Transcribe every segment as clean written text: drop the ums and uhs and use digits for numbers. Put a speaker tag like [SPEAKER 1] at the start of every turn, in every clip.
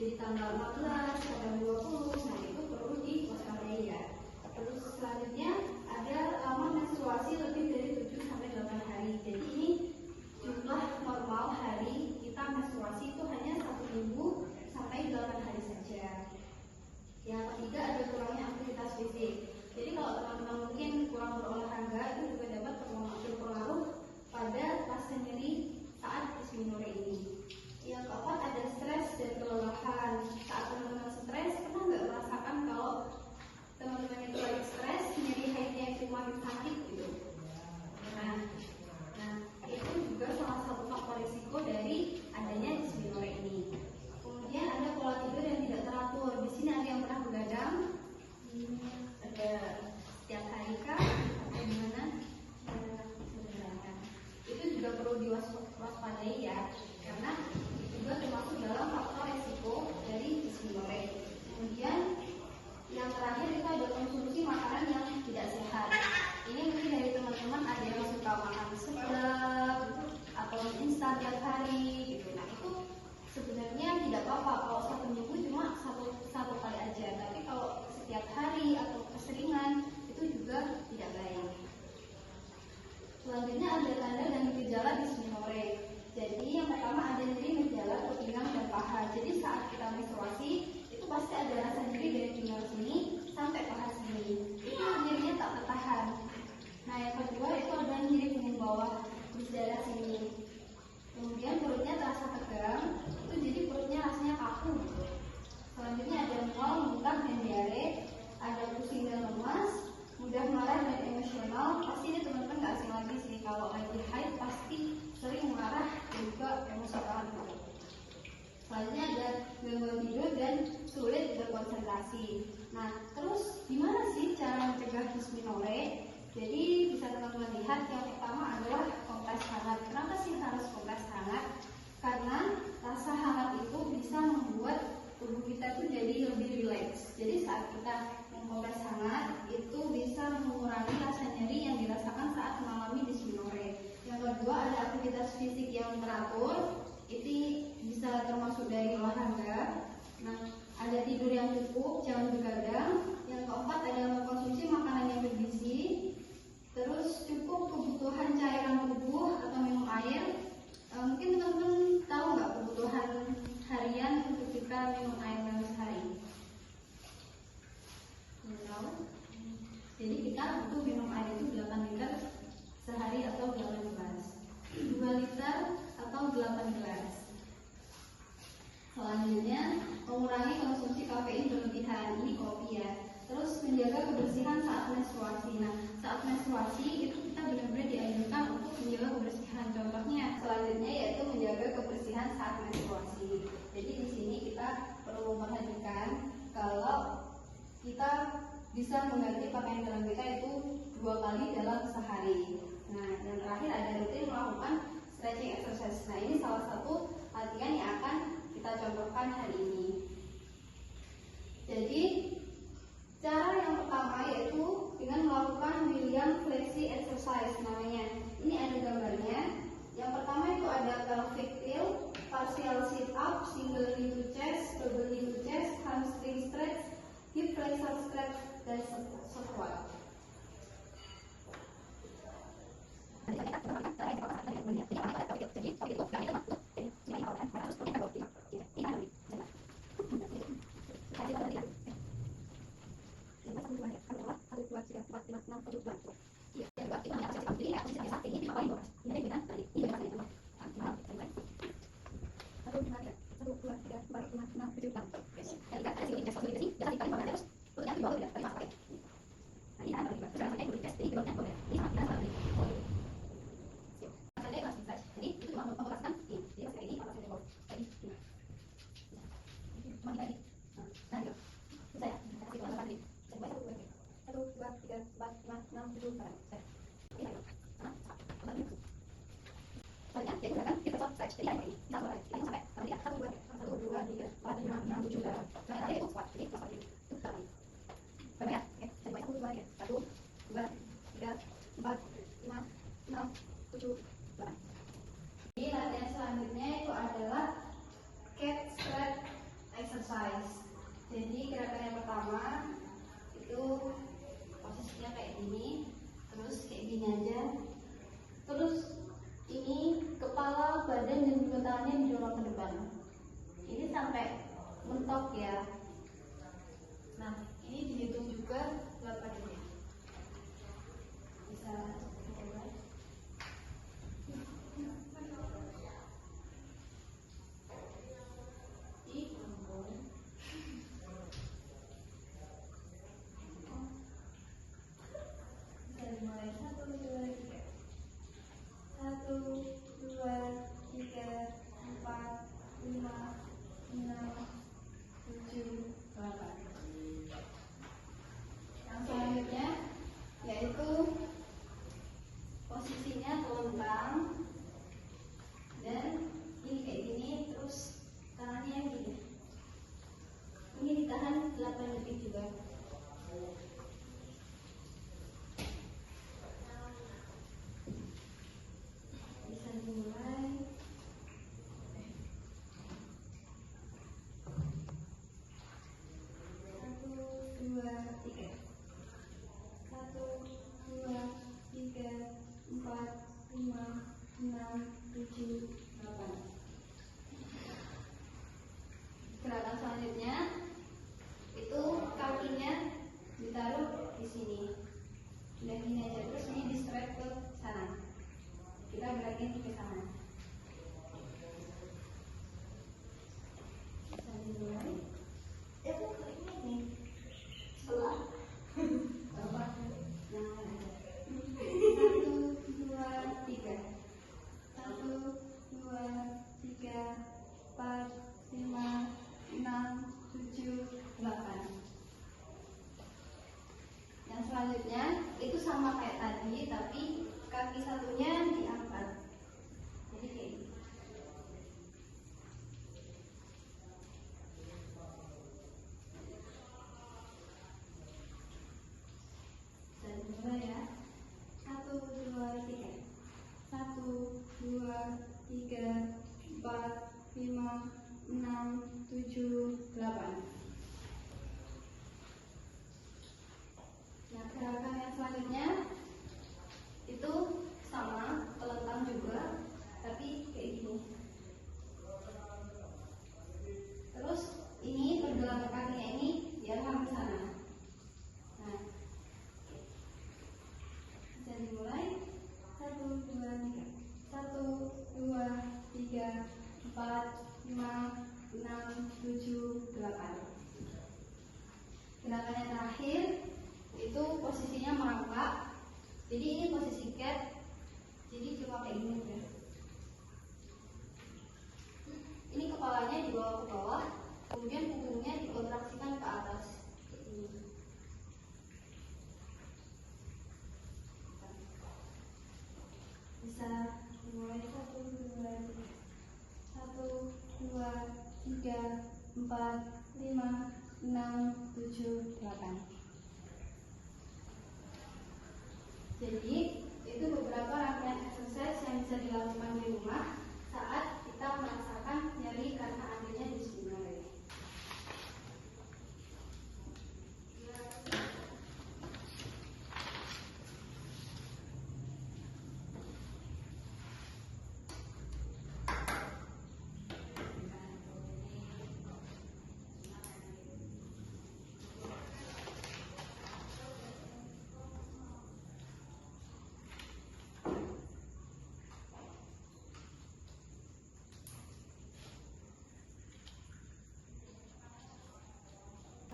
[SPEAKER 1] jadi tanggal 14, tanggal 20, nah itu perlu diwaspadai ya. Terus selanjutnya ada lama menstruasi lebih dari 7 sampai 8 hari. Jadi ini jumlah normal hari kita menstruasi itu hanya 1 minggu sampai 8 hari saja. Yang ketiga ada kurangnya aktivitas fisik. Jadi kalau teman-teman mungkin kurang berolahraga itu juga dapat berpengaruh pada rasa nyeri saat dysmenorrhea ini. Yang keempat ada stres dan kelelahan. Saat teman-teman stres, pernah nggak merasakan kalau teman-teman itu lagi stres, nyeri haidnya itu makin sakit gitu? Nah, itu juga salah satu faktor risiko dari adanya dysmenorrhea ini. Kemudian ada pola tidur yang tidak teratur. Di sini ada yang pernah begadang, ada setiap hari kah, atau gimana? Itu juga perlu diwaspadai ya, karena itu juga termasuk dalam faktor risiko dari dysmenorrhea. Kemudian yang terakhir itu ada konsumsi makanan yang tidak sehat. Ini mungkin dari teman-teman ada yang suka makan sedap atau instan tiap hari gitu. Nah itu sebenarnya tidak apa-apa kalau 1 minggu cuma satu kali aja. Tapi kalau setiap hari atau keseringan itu juga tidak baik. Selanjutnya ada tanda dan gejala dysmenorrhea. Jadi yang pertama ada nyeri gejala ke pinggang dan paha. Jadi saat kita menstruasi itu pasti ada rasa nyeri dari pinggang sini sampai paha sini. Itu nyerinya tak tertahan. Nah yang kedua itu ada nyeri punggung bawah di daerah sini. Kemudian perutnya terasa tegang, itu jadi perutnya rasanya kaku. Selanjutnya ada mual, muntah dan diare, ada pusing dan lemas, mudah marah dan emosional. Pasti ini teman-teman nggak asing lagi sih, kalau lagi haid pasti sering marah dan juga emosional gitu. Selanjutnya ada gangguan tidur dan sulit berkonsentrasi. Nah, terus gimana sih cara mencegah dysmenorrhea? Jadi bisa teman-teman lihat yang pertama adalah kompres hangat. Kenapa sih harus kompres hangat? Karena rasa hangat itu bisa membuat tubuh kita itu jadi lebih rileks. Jadi saat kita mengkompres hangat itu bisa mengurangi rasa nyeri yang dirasakan saat mengalami dysmenorrhea. Yang kedua ada aktivitas fisik yang teratur. Itu bisa termasuk dari olahraga. Nah, ada tidur yang cukup, jangan begadang. Yang keempat ada mengkonsumsi makanan yang bergizi. Terus cukup kebutuhan cairan tubuh atau minum air. Mungkin teman-teman tahu nggak kebutuhan harian untuk kita minum air dalam sehari? Tahu? Jadi kita butuh minum air itu 8 liter sehari atau 8 gelas, 2 liter atau 8 gelas. Selanjutnya mengurangi konsumsi kafein berlebihan, ini kopi ya. Terus menjaga kebersihan saat menstruasi. Nah, saat menstruasi itu kita benar-benar dianjurkan untuk menjaga kebersihan. Contohnya selanjutnya yaitu menjaga kebersihan saat menstruasi. Jadi di sini kita perlu memperhatikan kalau kita bisa mengganti pakaian dalam kita itu 2 kali dalam sehari. Nah, yang terakhir ada rutin melakukan stretching exercise. Nah, ini salah satu latihan yang akan kita contohkan hari ini. Jadi cara yang pertama yaitu dengan melakukan William Flexi Exercise namanya. Ini ada gambarnya. Yang pertama itu ada pelvic tilt, partial sit up, single knee to chest, double knee to chest, hamstring stretch, hip flexor stretch, dan squat. Jadi latihan selanjutnya itu adalah cat strap exercise. exercise. Jadi gerakan yang pertama itu posisinya kayak gini, terus kayak gini aja. Terus ini kepala, badan, dan juga tangannya didorong ke depan. Ini sampai mentok ya. Nah, ini dihitung juga berapa detik. Bisa coba. Mulai 1, 2, 3, 1, 2, 3, 4, 5, 6, 7, 8. Yang selanjutnya yaitu posisinya telentang dan ini kayak gini, terus tangannya gini. Ini ditahan 8 detik juga. Bisa dimulai. 1, 2, 3. 1, 2, 3, 4, 5, 6, 7, 8. Gerakan selanjutnya itu kakinya ditaruh di sini. Udah gini aja, terus ini di straight ke sana. Kita gerakin ke sana. Bisa dimulai. Aku kayaknya nih sebelah. Apa? Jangan aja. 1, 2, 3. 1, 2, 3, 4, 5, 6, 7, 8. Yang selanjutnya itu sama kayak tadi, tapi kaki satunya diangkat. Jadi kayak gini. Dan mulai ya. 1, 2, 3. 1, 2, 3, 4, 5, 6, 7, 8. Nah, gerakan yang selanjutnya itu sama, telentang juga, tapi kayak gini. Terus ini pergelangan kakinya ini diarahkan ke sana. Nah, bisa dimulai. 1, 2, 3. 1, 2, 3, 4, 5, 6, 7, 8. Gerakan yang terakhir itu posisinya merangkak. Jadi ini posisi cat. Jadi cuma kayak gini aja. Ini kepalanya dibawa ke bawah, kemudian punggungnya dikontraksikan ke atas. Ini. Bisa dimulai. 1, 2, 3. 1, 2, 3, 4, 5, 6, 7, 8. Jadi itu beberapa rangkaian exercise yang bisa dilakukan di rumah saat kita merasakan nyeri karena adanya dysmenorrhea.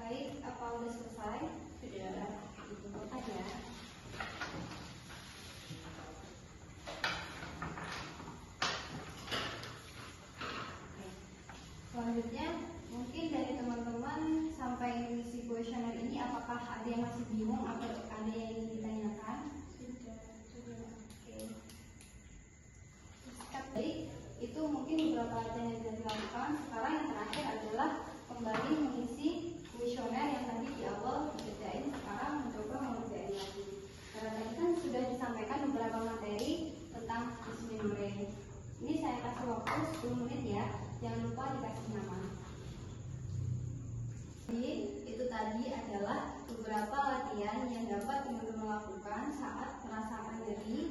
[SPEAKER 1] Baik, apa udah selesai? Sudah, ditutup aja. Selanjutnya, mungkin dari teman-teman sampai mengisi kuesioner ini, apakah ada yang masih bingung atau ada yang ingin ditanyakan? Sudah. Oke. Baik, itu mungkin beberapa latihan yang bisa dilakukan. Sekarang yang terakhir adalah kembali mengisi kuesioner yang tadi di awal dikerjain, sekarang mencoba mengerjain lagi. Karena tadi kan sudah disampaikan beberapa materi tentang dysmenorrhea. Ini saya kasih waktu 10 menit ya, jangan lupa dikasih nama. tadi adalah beberapa latihan yang dapat teman-teman lakukan saat merasakan nyeri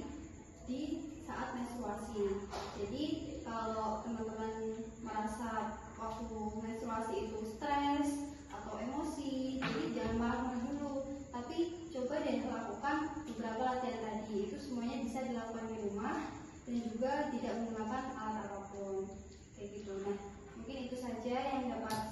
[SPEAKER 1] di saat menstruasi. Jadi kalau teman-teman merasa waktu menstruasi itu stres atau emosi, jadi jangan marah-marah dulu, tapi coba deh lakukan beberapa latihan tadi. Itu semuanya bisa dilakukan di rumah dan juga tidak menggunakan alat apapun, kayak gitu. Nah, mungkin itu saja yang dapat